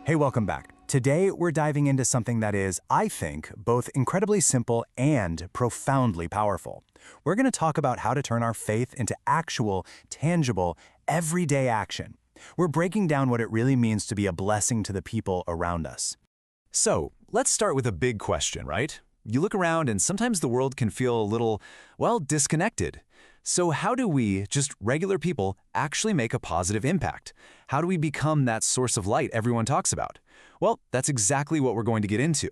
Hey, welcome back. Today, we're diving into something that is, I think, both incredibly simple and profoundly powerful. We're going to talk about how to turn our faith into actual, tangible, everyday action. We're breaking down what it really means to be a blessing to the people around us. So, let's start with a big question, right? You look around and sometimes the world can feel a little, well, disconnected. So how do we, just regular people, actually make a positive impact? How do we become that source of light everyone talks about? Well, that's exactly what we're going to get into.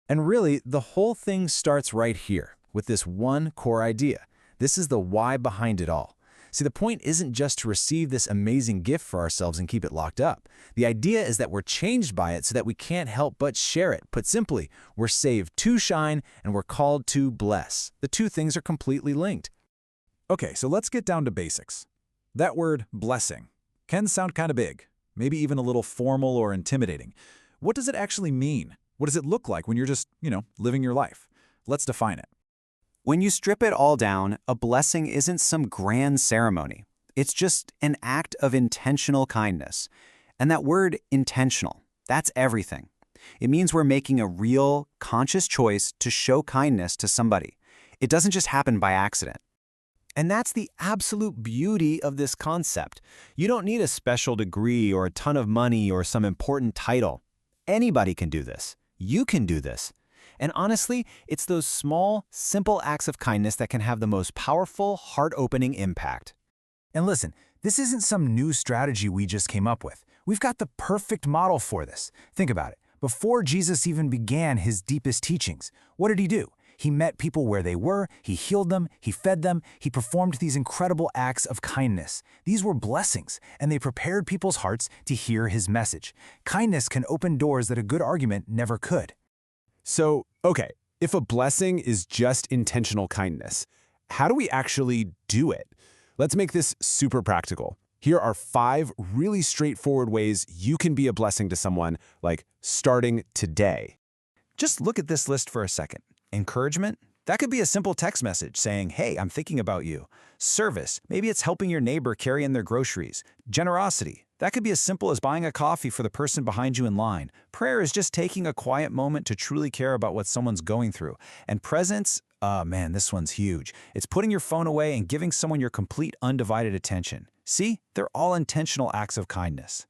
And really, the whole thing starts right here, with this one core idea. This is the why behind it all. See, the point isn't just to receive this amazing gift for ourselves and keep it locked up. The idea is that we're changed by it so that we can't help but share it. Put simply, we're saved to shine and we're called to bless. The two things are completely linked. Okay, so let's get down to basics. That word, blessing, can sound kind of big, maybe even a little formal or intimidating. What does it actually mean? What does it look like when you're just, living your life? Let's define it. When you strip it all down, a blessing isn't some grand ceremony. It's just an act of intentional kindness. And that word, intentional, that's everything. It means we're making a real, conscious choice to show kindness to somebody. It doesn't just happen by accident. And that's the absolute beauty of this concept. You don't need a special degree or a ton of money or some important title. Anybody can do this. You can do this. And honestly, it's those small, simple acts of kindness that can have the most powerful, heart-opening impact. And listen, this isn't some new strategy we just came up with. We've got the perfect model for this. Think about it. Before Jesus even began his deepest teachings, what did he do? He met people where they were, he healed them, he fed them, he performed these incredible acts of kindness. These were blessings, and they prepared people's hearts to hear his message. Kindness can open doors that a good argument never could. So, okay, if a blessing is just intentional kindness, how do we actually do it? Let's make this super practical. Here are 5 really straightforward ways you can be a blessing to someone, like starting today. Just look at this list for a second. Encouragement? That could be a simple text message saying, hey, I'm thinking about you. Service? Maybe it's helping your neighbor carry in their groceries. Generosity? That could be as simple as buying a coffee for the person behind you in line. Prayer is just taking a quiet moment to truly care about what someone's going through. And presence? Oh man, this one's huge. It's putting your phone away and giving someone your complete undivided attention. See? They're all intentional acts of kindness.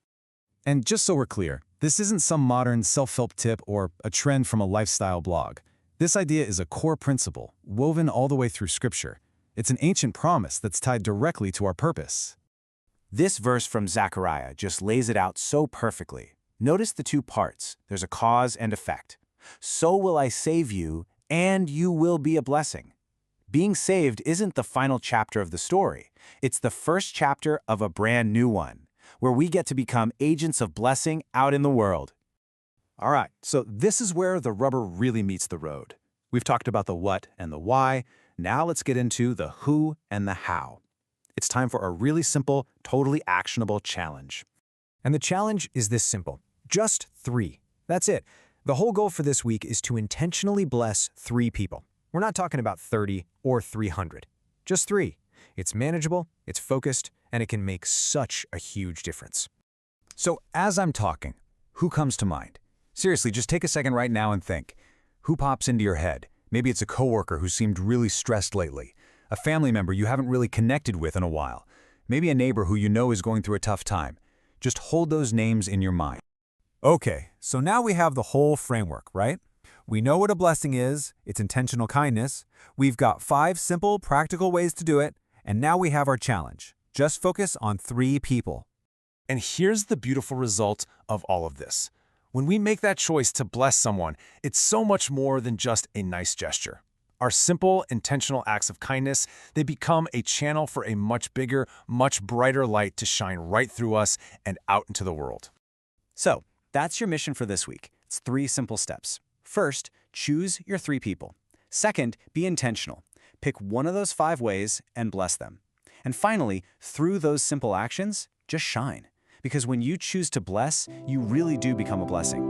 And just so we're clear, this isn't some modern self-help tip or a trend from a lifestyle blog. This idea is a core principle, woven all the way through Scripture. It's an ancient promise that's tied directly to our purpose. This verse from Zechariah just lays it out so perfectly. Notice the two parts. There's a cause and effect. So will I save you, and you will be a blessing. Being saved isn't the final chapter of the story. It's the first chapter of a brand new one, where we get to become agents of blessing out in the world. All right, so this is where the rubber really meets the road. We've talked about the what and the why. Now let's get into the who and the how. It's time for a really simple, totally actionable challenge. And the challenge is this simple. Just 3. That's it. The whole goal for this week is to intentionally bless 3 people. We're not talking about 30 or 300. Just 3. It's manageable, it's focused, and it can make such a huge difference. So as I'm talking, who comes to mind? Seriously, just take a second right now and think. Who pops into your head? Maybe it's a coworker who seemed really stressed lately, a family member you haven't really connected with in a while, maybe a neighbor who you know is going through a tough time. Just hold those names in your mind. Okay, so now we have the whole framework, right? We know what a blessing is, it's intentional kindness. We've got 5 simple, practical ways to do it, and now we have our challenge. Just focus on 3 people. And here's the beautiful result of all of this. When we make that choice to bless someone, it's so much more than just a nice gesture. Our simple, intentional acts of kindness, they become a channel for a much bigger, much brighter light to shine right through us and out into the world. So, that's your mission for this week. It's 3 simple steps. First, choose your 3 people. Second, be intentional. Pick one of those 5 ways and bless them. And finally, through those simple actions, just shine. Because when you choose to bless, you really do become a blessing.